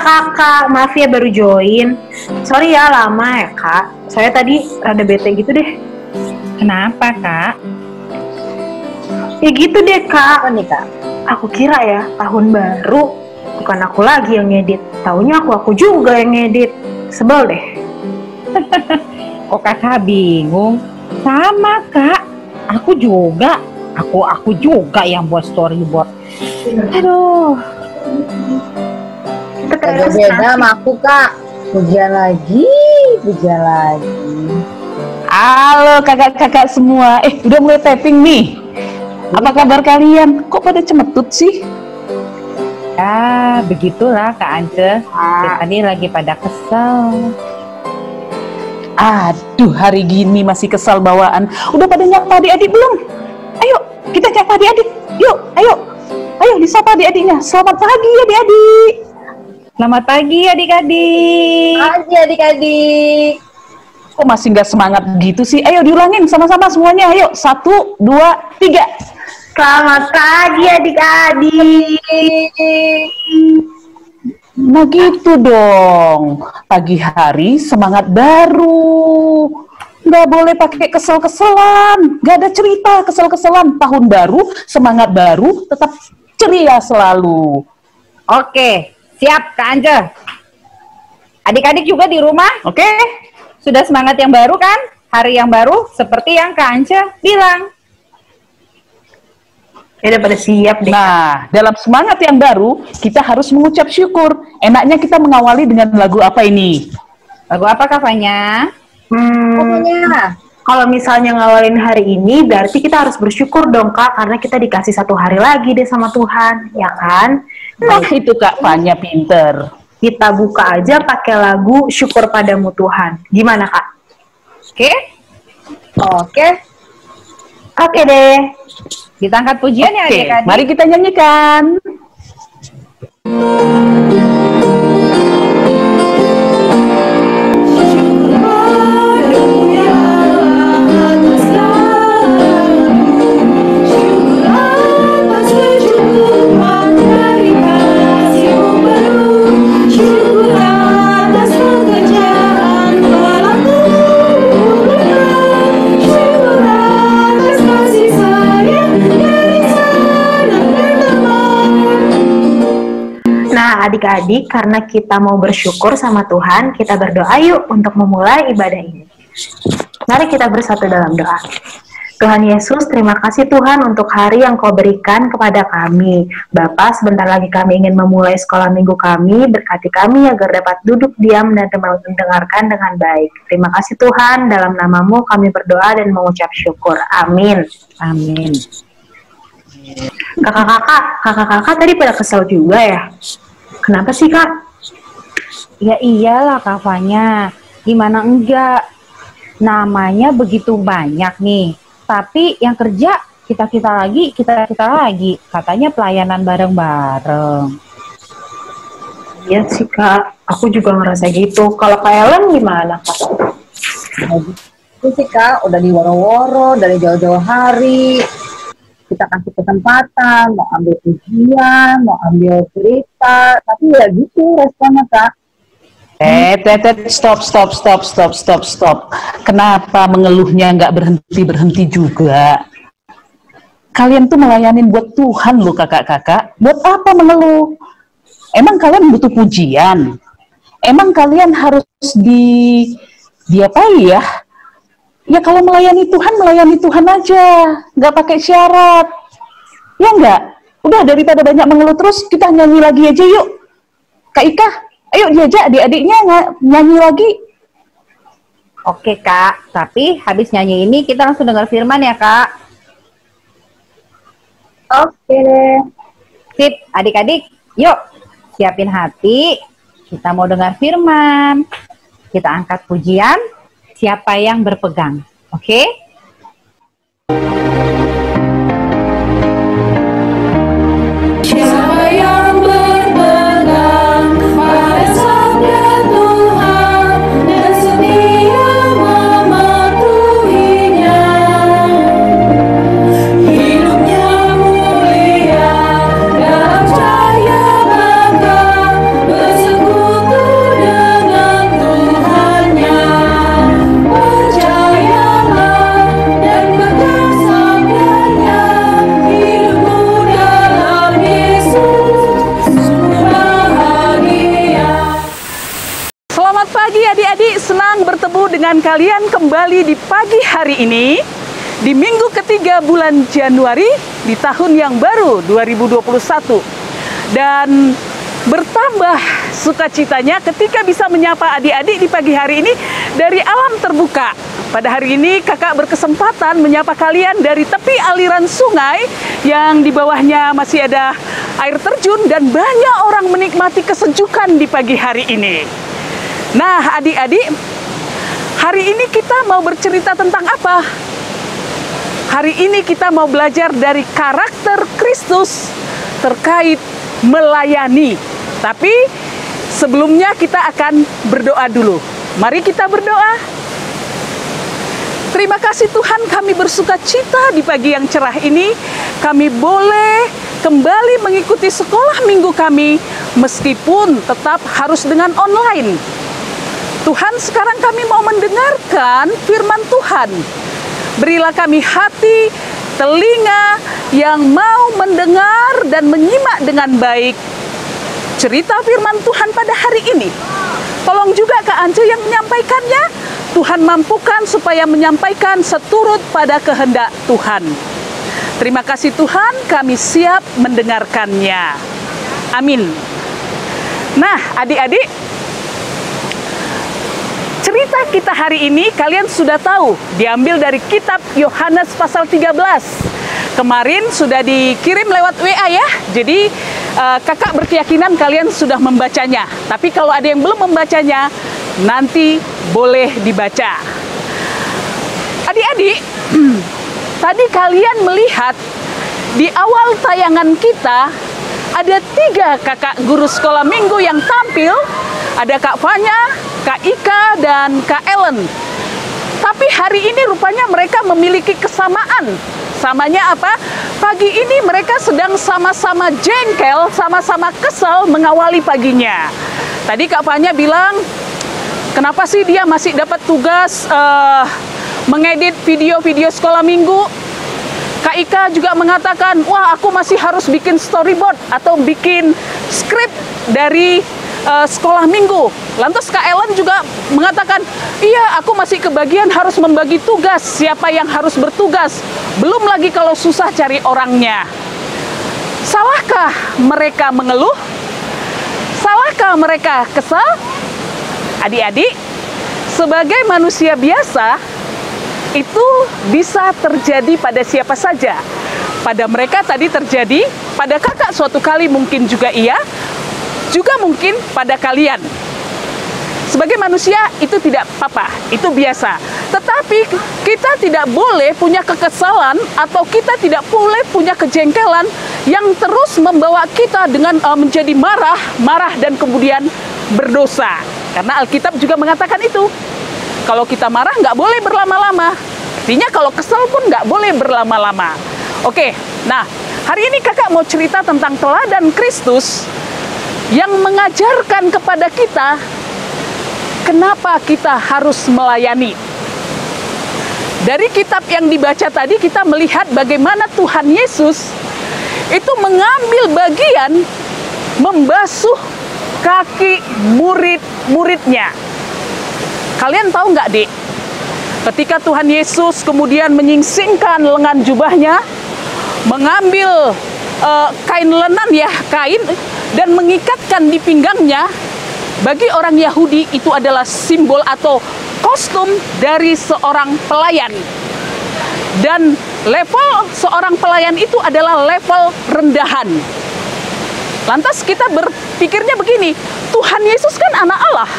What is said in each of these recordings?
Kakak, maaf ya baru join. Sorry ya lama ya kak. Saya tadi rada bete gitu deh. Kenapa, Kak? Ya gitu deh kak. Apa nih kak? Aku kira ya tahun baru bukan aku lagi yang ngedit. Taunya aku juga yang ngedit. Sebel deh. Kok Kakak bingung? Sama, Kak. Aku juga. Aku juga yang buat storyboard. Aduh. Kita Agak beda sama aku kak. Hujan lagi. Halo kakak-kakak semua. Udah mulai tapping nih. Apa kabar kalian? Kok pada cemetut sih? Ya, begitulah Kak Ance. Tadi lagi pada kesel. Aduh, hari gini masih kesal bawaan. Udah pada nyapa adik-adik belum? Ayo, kita nyapa adik-adik. Yuk, ayo. Ayo disapa adik-adiknya. Selamat pagi adik-adik. Selamat pagi adik-adik. Pagi adik-adik. Kok masih nggak semangat gitu sih? Ayo diulangin sama-sama semuanya. Ayo, 1, 2, 3. Selamat pagi adik-adik. Nah gitu dong. Pagi hari semangat baru. Nggak boleh pakai kesel-keselan. Nggak ada cerita kesel-keselan. Tahun baru, semangat baru, tetap ceria selalu. Oke, siap Kak Ance. Adik-adik juga di rumah, Oke? sudah semangat yang baru kan? Hari yang baru seperti yang Kak Ance bilang. Ya udah pada siap deh. Nah, dalam semangat yang baru, kita harus mengucap syukur. Enaknya kita mengawali dengan lagu apa ini? Lagu apa Kak Fanya? Pokoknya. Kalau misalnya ngawalin hari ini, berarti kita harus bersyukur dong kak, karena kita dikasih 1 hari lagi deh sama Tuhan, ya kan? Nah, itu Kak Fanya pinter. Kita buka aja pakai lagu Syukur Padamu Tuhan. Gimana kak? Oke, Oke. Oke deh. kita angkat pujian ya Oke, adik-adik. mari kita nyanyikan. Nah adik-adik, karena kita mau bersyukur sama Tuhan, kita berdoa yuk untuk memulai ibadah ini. Mari kita bersatu dalam doa. Tuhan Yesus, terima kasih Tuhan untuk hari yang Kau berikan kepada kami. Bapa, sebentar lagi kami ingin memulai sekolah minggu kami. Berkati kami agar dapat duduk diam dan mendengarkan dengan baik. Terima kasih Tuhan, dalam nama-Mu kami berdoa dan mengucap syukur. Amin. Amin. Kakak-kakak tadi pada kesel juga ya? Kenapa sih kak? Ya iyalah Kak Fanya, gimana enggak? Namanya begitu banyak nih, tapi yang kerja kita-kita lagi. Katanya pelayanan bareng-bareng. Iya sih kak, aku juga ngerasa gitu. Kalau Kak Ellen gimana kak? Itu sih kak, udah diworo-woro dari jauh-jauh hari. Kita kasih kesempatan, mau ambil ujian, mau ambil cerita, tapi ya gitu responnya kak. Stop. Kenapa mengeluhnya nggak berhenti juga? Kalian tuh melayanin buat Tuhan loh kakak-kakak. Buat apa mengeluh? Emang kalian butuh pujian? Emang kalian harus diapain ya? Ya kalau melayani Tuhan aja, nggak pakai syarat. Ya nggak? Udah daripada banyak mengeluh terus, kita nyanyi lagi aja yuk. Kak Ika, ayo diajak adik-adiknya nyanyi lagi. Oke Kak, tapi habis nyanyi ini kita langsung dengar firman ya Kak. Oke deh. Sip, adik-adik, yuk siapin hati. Kita mau dengar firman. Kita angkat pujian. Siapa yang berpegang? Oke? Siapa yang berpegang pada sabda Tuhan dan setia mematuhinya, hidupnya mulia dalam cahaya bangga, bersekutu dengan kalian kembali di pagi hari ini, di minggu ketiga bulan Januari di tahun yang baru 2021. Dan bertambah sukacitanya ketika bisa menyapa adik-adik di pagi hari ini dari alam terbuka. Pada hari ini kakak berkesempatan menyapa kalian dari tepi aliran sungai yang di bawahnya masih ada air terjun dan banyak orang menikmati kesejukan di pagi hari ini. Nah, adik-adik, hari ini kita mau bercerita tentang apa? Hari ini kita mau belajar dari karakter Kristus terkait melayani. Tapi sebelumnya kita akan berdoa dulu. Mari kita berdoa. Terima kasih Tuhan, kami bersuka cita di pagi yang cerah ini. Kami boleh kembali mengikuti sekolah minggu kami meskipun tetap harus dengan online. Tuhan, sekarang kami mau mendengarkan firman Tuhan. Berilah kami hati, telinga yang mau mendengar dan menyimak dengan baik cerita firman Tuhan pada hari ini. Tolong juga Kak Ance yang menyampaikannya. Tuhan mampukan supaya menyampaikan seturut pada kehendak Tuhan. Terima kasih Tuhan, kami siap mendengarkannya. Amin. Nah, adik-adik, cerita kita hari ini kalian sudah tahu, diambil dari kitab Yohanes pasal 13. Kemarin sudah dikirim lewat WA ya. Jadi kakak berkeyakinan kalian sudah membacanya. Tapi kalau ada yang belum membacanya, nanti boleh dibaca. Adik-adik, tadi kalian melihat di awal tayangan kita ada 3 kakak guru sekolah minggu yang tampil. Ada Kak Fanya, Kak Ika, dan Kak Ellen. Tapi hari ini rupanya mereka memiliki kesamaan. Samanya apa? Pagi ini mereka sedang sama-sama jengkel, sama-sama kesal mengawali paginya. Tadi Kak Fanya bilang, kenapa sih dia masih dapat tugas mengedit video-video sekolah minggu? Kak Ika juga mengatakan, wah aku masih harus bikin storyboard atau bikin skrip dari sekolah minggu. Lantas Kak Ellen juga mengatakan, iya aku masih kebagian harus membagi tugas, siapa yang harus bertugas. Belum lagi kalau susah cari orangnya. Salahkah mereka mengeluh? Salahkah mereka kesal? Adik-adik, sebagai manusia biasa, itu bisa terjadi pada siapa saja. Pada mereka tadi terjadi, pada kakak suatu kali mungkin juga iya, juga mungkin pada kalian. Sebagai manusia itu tidak apa-apa, itu biasa. Tetapi kita tidak boleh punya kekesalan atau kita tidak boleh punya kejengkelan yang terus membawa kita dengan menjadi marah dan kemudian berdosa. Karena Alkitab juga mengatakan itu. Kalau kita marah nggak boleh berlama-lama. Artinya kalau kesal pun nggak boleh berlama-lama. Oke, nah hari ini kakak mau cerita tentang teladan Kristus yang mengajarkan kepada kita kenapa kita harus melayani. Dari kitab yang dibaca tadi kita melihat bagaimana Tuhan Yesus itu mengambil bagian membasuh kaki murid-muridnya. Kalian tahu nggak, Dik? Ketika Tuhan Yesus kemudian menyingsingkan lengan jubahnya, mengambil kain lenan ya, kain, dan mengikatkan di pinggangnya, bagi orang Yahudi itu adalah simbol atau kostum dari seorang pelayan. Dan level seorang pelayan itu adalah level rendahan. Lantas kita berpikirnya begini, Tuhan Yesus kan anak Allah,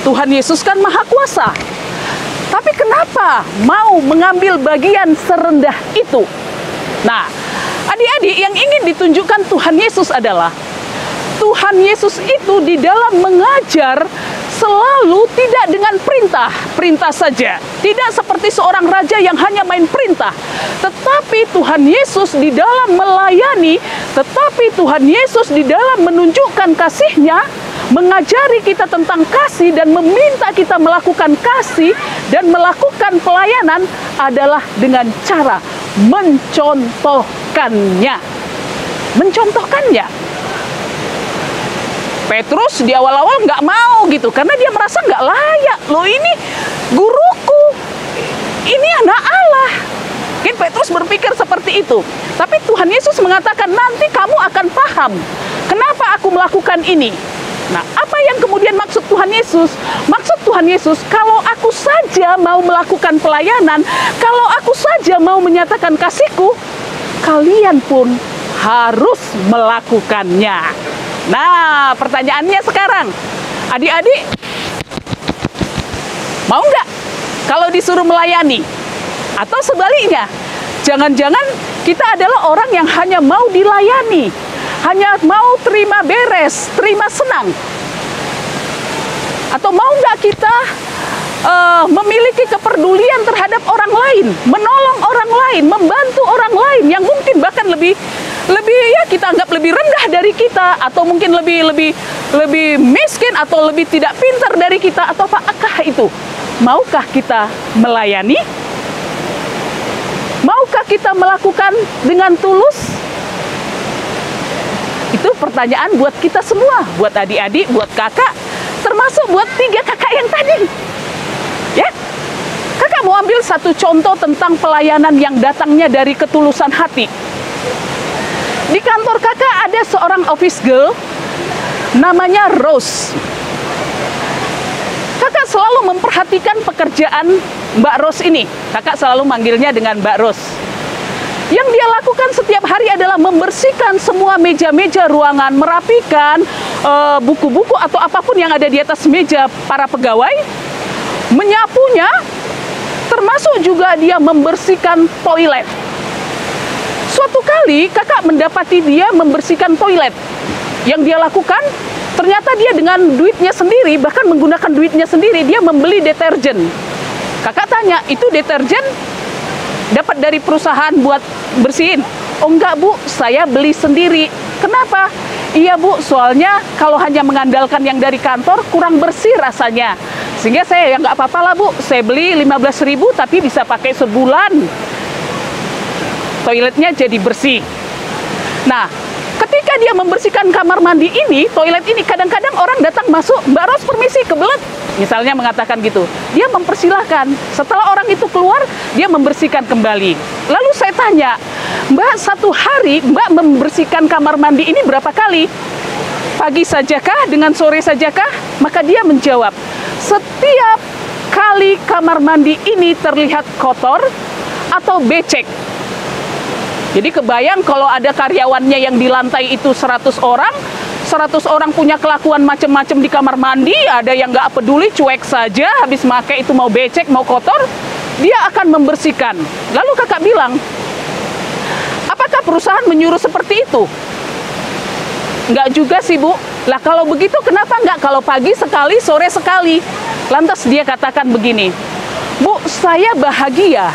Tuhan Yesus kan maha kuasa. Tapi kenapa mau mengambil bagian serendah itu? Nah, adik-adik, yang ingin ditunjukkan Tuhan Yesus adalah Tuhan Yesus itu di dalam mengajar selalu tidak dengan perintah saja. Tidak seperti seorang raja yang hanya main perintah. Tetapi Tuhan Yesus di dalam melayani, tetapi Tuhan Yesus di dalam menunjukkan kasih-Nya, mengajari kita tentang kasih dan meminta kita melakukan kasih dan melakukan pelayanan adalah dengan cara mencontohkannya. Mencontohkannya. Petrus di awal-awal nggak mau gitu, karena dia merasa nggak layak. Loh ini guruku, ini anak Allah. Mungkin Petrus berpikir seperti itu. Tapi Tuhan Yesus mengatakan, nanti kamu akan paham kenapa aku melakukan ini. Nah, apa yang kemudian maksud Tuhan Yesus? Maksud Tuhan Yesus, kalau aku saja mau melakukan pelayanan, kalau aku saja mau menyatakan kasihku, kalian pun harus melakukannya. Nah, pertanyaannya sekarang, adik-adik, mau nggak kalau disuruh melayani? Atau sebaliknya, jangan-jangan kita adalah orang yang hanya mau dilayani, hanya mau terima beres, terima senang. Atau mau nggak kita memiliki kepedulian terhadap orang lain, menolong orang lain, membantu orang lain yang mungkin bahkan lebih ya kita anggap lebih rendah dari kita, atau mungkin lebih miskin atau lebih tidak pintar dari kita, atau apakah itu? Maukah kita melayani? Maukah kita melakukan dengan tulus? Itu pertanyaan buat kita semua, buat adik-adik, buat kakak, termasuk buat 3 kakak yang tadi. Ya, kakak mau ambil satu contoh tentang pelayanan yang datangnya dari ketulusan hati. Di kantor kakak ada seorang office girl, namanya Rose. Kakak selalu memperhatikan pekerjaan Mbak Rose ini. Kakak selalu manggilnya dengan Mbak Rose. Yang dia lakukan setiap hari adalah membersihkan semua meja-meja ruangan, merapikan buku-buku atau apapun yang ada di atas meja para pegawai, menyapunya, termasuk juga dia membersihkan toilet. Suatu kali kakak mendapati dia membersihkan toilet. Yang dia lakukan, ternyata dia dengan duitnya sendiri, bahkan menggunakan duitnya sendiri, dia membeli deterjen. Kakak tanya, itu deterjen dapat dari perusahaan buat bersihin? Oh enggak bu, saya beli sendiri. Kenapa? Iya bu, soalnya kalau hanya mengandalkan yang dari kantor kurang bersih rasanya. Sehingga saya ya nggak apa-apa lah bu, saya beli 15.000 tapi bisa pakai sebulan. Toiletnya jadi bersih. Nah, ketika dia membersihkan kamar mandi ini, toilet ini, kadang-kadang orang datang masuk, Mbak Ros permisi kebelet, misalnya mengatakan gitu. Dia mempersilahkan. Setelah orang itu keluar, dia membersihkan kembali. Lalu saya tanya, Mbak, satu hari Mbak membersihkan kamar mandi ini berapa kali? Pagi sajakah, dengan sore sajakah? Maka dia menjawab, setiap kali kamar mandi ini terlihat kotor atau becek. Jadi kebayang kalau ada karyawannya yang di lantai itu 100 orang, 100 orang punya kelakuan macam-macam di kamar mandi, ada yang nggak peduli, cuek saja, habis pakai itu mau becek, mau kotor, dia akan membersihkan. Lalu kakak bilang, apakah perusahaan menyuruh seperti itu? Nggak juga sih bu. Lah kalau begitu kenapa nggak kalau pagi sekali, sore sekali? Lantas dia katakan begini, Bu, saya bahagia.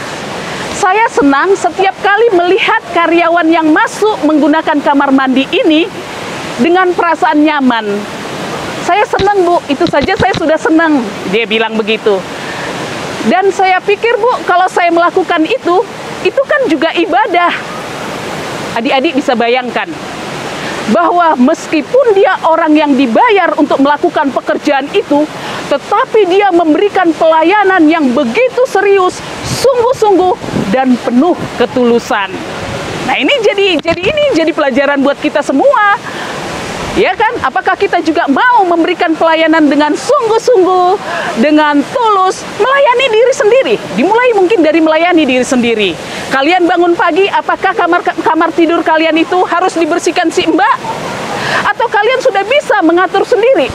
Saya senang setiap kali melihat karyawan yang masuk menggunakan kamar mandi ini dengan perasaan nyaman. Saya senang bu, itu saja saya sudah senang. Dia bilang begitu. Dan saya pikir bu, kalau saya melakukan itu kan juga ibadah. Adik-adik bisa bayangkan bahwa meskipun dia orang yang dibayar untuk melakukan pekerjaan itu, tetapi dia memberikan pelayanan yang begitu serius, sungguh-sungguh dan penuh ketulusan. Nah, ini jadi pelajaran buat kita semua. Ya kan? Apakah kita juga mau memberikan pelayanan dengan sungguh-sungguh, dengan tulus, melayani diri sendiri? Dimulai mungkin dari melayani diri sendiri. Kalian bangun pagi, apakah kamar tidur kalian itu harus dibersihkan si mbak? Atau kalian sudah bisa mengatur sendiri?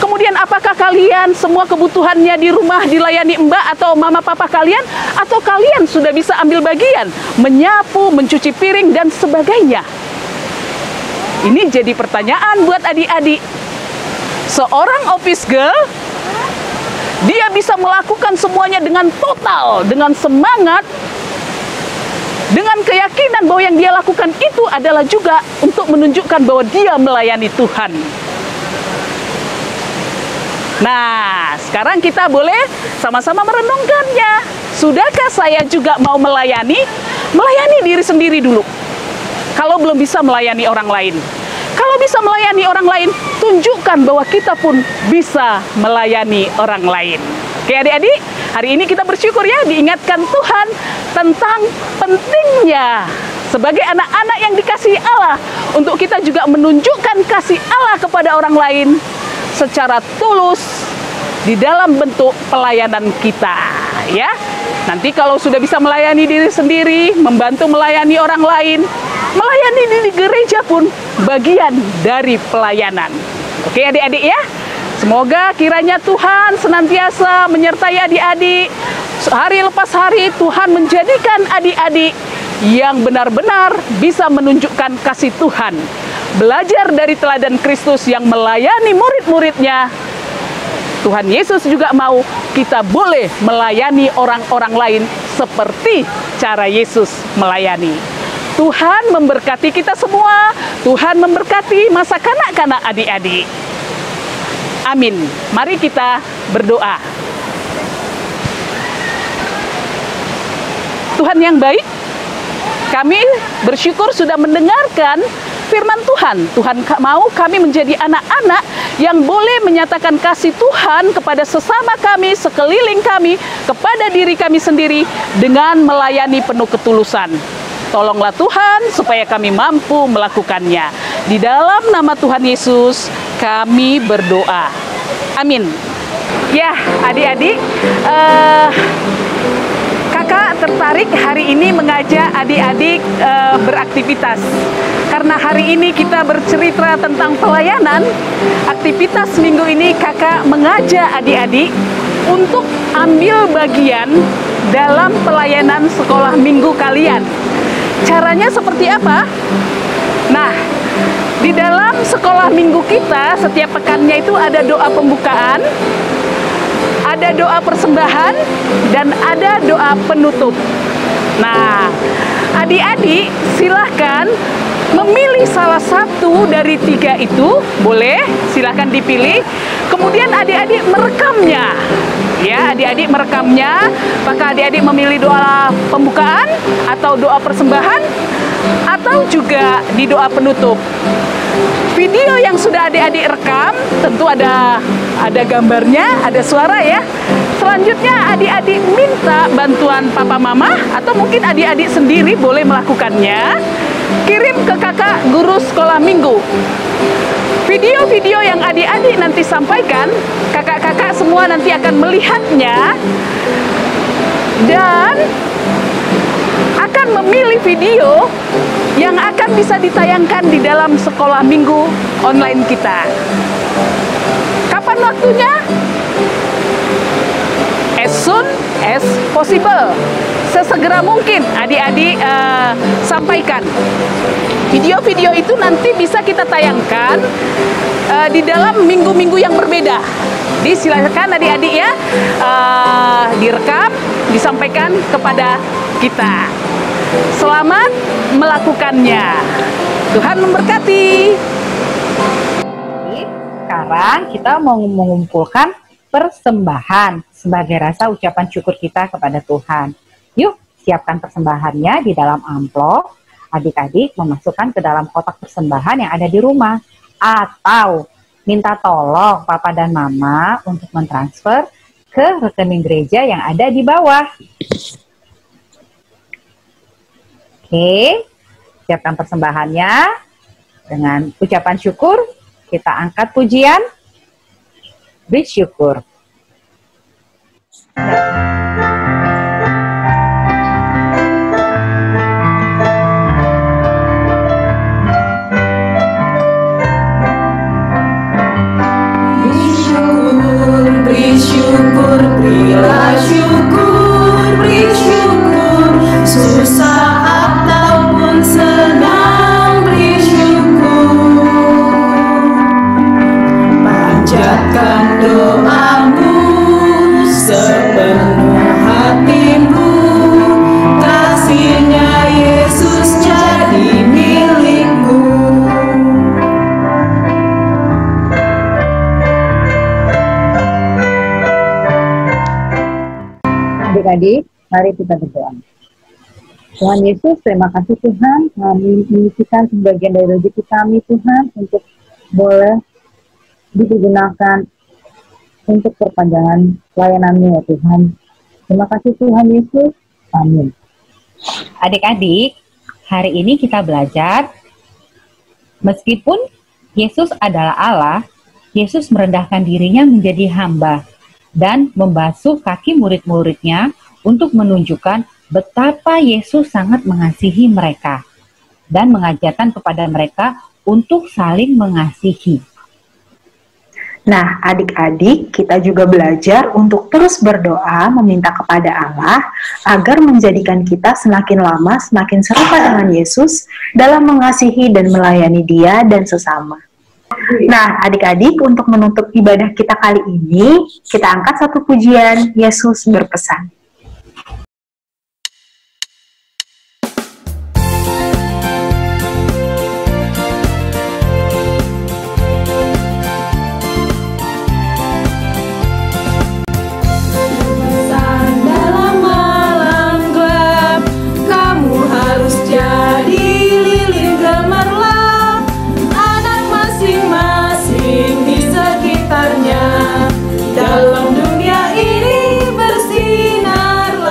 Kemudian apakah kalian semua kebutuhannya di rumah dilayani mbak atau mama papa kalian? Atau kalian sudah bisa ambil bagian, menyapu, mencuci piring, dan sebagainya? Ini jadi pertanyaan buat adik-adik. Seorang office girl, dia bisa melakukan semuanya dengan total, dengan semangat, dengan keyakinan bahwa yang dia lakukan itu adalah juga untuk menunjukkan bahwa dia melayani Tuhan. Nah, sekarang kita boleh sama-sama merenungkannya. Sudahkah saya juga mau melayani? Melayani diri sendiri dulu. Kalau belum bisa melayani orang lain. Kalau bisa melayani orang lain, tunjukkan bahwa kita pun bisa melayani orang lain. Oke adik-adik, Hari ini kita bersyukur ya, diingatkan Tuhan tentang pentingnya sebagai anak-anak yang dikasihi Allah untuk kita juga menunjukkan kasih Allah kepada orang lain secara tulus di dalam bentuk pelayanan kita, ya. Nanti kalau sudah bisa melayani diri sendiri, membantu melayani orang lain, melayani di gereja pun bagian dari pelayanan. Oke adik-adik ya, semoga kiranya Tuhan senantiasa menyertai adik-adik. Hari lepas hari Tuhan menjadikan adik-adik yang benar-benar bisa menunjukkan kasih Tuhan. Belajar dari teladan Kristus yang melayani murid-muridnya. Tuhan Yesus juga mau kita boleh melayani orang-orang lain seperti cara Yesus melayani. Tuhan memberkati kita semua. Tuhan memberkati masa kanak-kanak adik-adik. Amin. Mari kita berdoa. Tuhan yang baik, kami bersyukur sudah mendengarkan firman Tuhan. Tuhan mau kami menjadi anak-anak yang boleh menyatakan kasih Tuhan kepada sesama kami, sekeliling kami, kepada diri kami sendiri dengan melayani penuh ketulusan. Tolonglah Tuhan supaya kami mampu melakukannya. Di dalam nama Tuhan Yesus kami berdoa. Amin. Ya adik-adik, kakak tertarik hari ini mengajak adik-adik beraktivitas. Karena hari ini kita bercerita tentang pelayanan, aktivitas minggu ini kakak mengajak adik-adik untuk ambil bagian dalam pelayanan sekolah minggu kalian. Caranya seperti apa? Nah, di dalam sekolah minggu kita setiap pekannya itu ada doa pembukaan, ada doa persembahan, dan ada doa penutup. Nah, adik-adik silahkan memilih salah satu dari tiga itu, boleh, silahkan dipilih. Kemudian adik-adik merekamnya. Ya, adik-adik merekamnya. Maka adik-adik memilih doa pembukaan atau doa persembahan atau juga di doa penutup. Video yang sudah adik-adik rekam tentu ada gambarnya, ada suara ya. Selanjutnya adik-adik minta bantuan papa mama atau mungkin adik-adik sendiri boleh melakukannya. Kirim ke kakak guru sekolah minggu. Video-video yang adik-adik nanti sampaikan, kakak-kakak semua nanti akan melihatnya dan akan memilih video yang akan bisa ditayangkan di dalam sekolah minggu online kita. Kapan waktunya? As soon as possible. Sesegera mungkin adik-adik sampaikan. Video-video itu nanti bisa kita tayangkan di dalam minggu-minggu yang berbeda. Silakan adik-adik ya, direkam, disampaikan kepada kita. Selamat melakukannya. Tuhan memberkati. Sekarang kita mau mengumpulkan persembahan sebagai rasa ucapan syukur kita kepada Tuhan. Yuk, siapkan persembahannya di dalam amplop. Adik-adik memasukkan ke dalam kotak persembahan yang ada di rumah. Atau minta tolong papa dan mama untuk mentransfer ke rekening gereja yang ada di bawah. Oke, siapkan persembahannya. Dengan ucapan syukur, kita angkat pujian. Bersyukur. Bersyukur, berilah syukur, beri syukur, susah ataupun senang, beri syukur. Panjatkan doamu sepenuh hatimu, kasihnya Yesus jadi milikmu. Adik-adik, mari kita berdoa. Tuhan Yesus, terima kasih Tuhan, kami menyisikan sebagian dari rezeki kami Tuhan untuk boleh digunakan untuk perpanjangan pelayanan-Mu ya Tuhan. Terima kasih Tuhan Yesus. Amin. Adik-adik, hari ini kita belajar, meskipun Yesus adalah Allah, Yesus merendahkan dirinya menjadi hamba dan membasuh kaki murid-muridnya untuk menunjukkan betapa Yesus sangat mengasihi mereka dan mengajarkan kepada mereka untuk saling mengasihi. Nah, adik-adik, kita juga belajar untuk terus berdoa meminta kepada Allah agar menjadikan kita semakin lama semakin serupa dengan Yesus dalam mengasihi dan melayani Dia dan sesama. Nah, adik-adik, untuk menutup ibadah kita kali ini, kita angkat satu pujian, Yesus berpesan. Dalam malam gelap, kamu harus jadi lilin gemerlap. Anak masing-masing di sekitarnya, dalam dunia ini bersinarlah.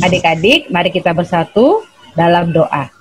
Adik-adik, mari kita bersatu dalam doa.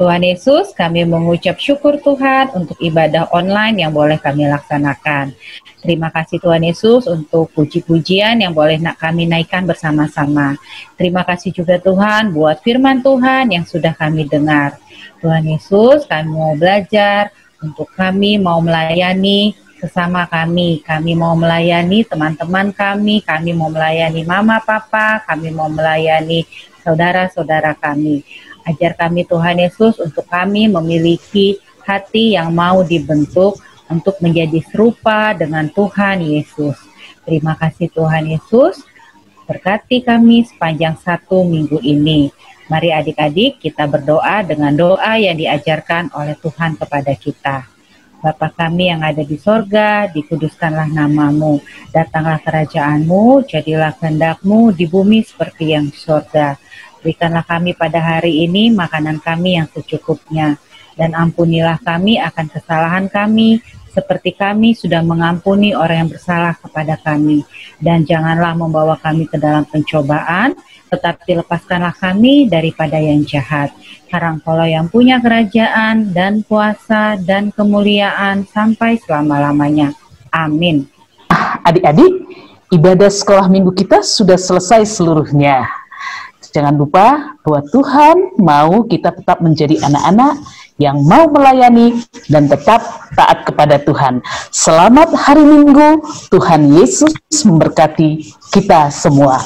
Tuhan Yesus, kami mengucap syukur Tuhan untuk ibadah online yang boleh kami laksanakan. Terima kasih Tuhan Yesus untuk puji-pujian yang boleh kami naikkan bersama-sama. Terima kasih juga Tuhan buat firman Tuhan yang sudah kami dengar. Tuhan Yesus, kami mau belajar untuk kami mau melayani sesama kami mau melayani teman-teman kami mau melayani mama papa, kami mau melayani saudara-saudara kami. Ajar kami Tuhan Yesus untuk kami memiliki hati yang mau dibentuk untuk menjadi serupa dengan Tuhan Yesus. Terima kasih Tuhan Yesus, berkati kami sepanjang 1 minggu ini. Mari adik-adik kita berdoa dengan doa yang diajarkan oleh Tuhan kepada kita. Bapa kami yang ada di sorga, dikuduskanlah namamu, datanglah kerajaan-Mu, jadilah kehendak-Mu di bumi seperti yang di sorga. Berikanlah kami pada hari ini makanan kami yang secukupnya, dan ampunilah kami akan kesalahan kami, seperti kami sudah mengampuni orang yang bersalah kepada kami. Dan janganlah membawa kami ke dalam pencobaan, tetapi lepaskanlah kami daripada yang jahat. Karena Engkaulah yang punya kerajaan dan kuasa dan kemuliaan sampai selama-lamanya. Amin. Adik-adik, ibadah sekolah minggu kita sudah selesai seluruhnya. Jangan lupa bahwa Tuhan mau kita tetap menjadi anak-anak yang mau melayani dan tetap taat kepada Tuhan. Selamat hari Minggu, Tuhan Yesus memberkati kita semua.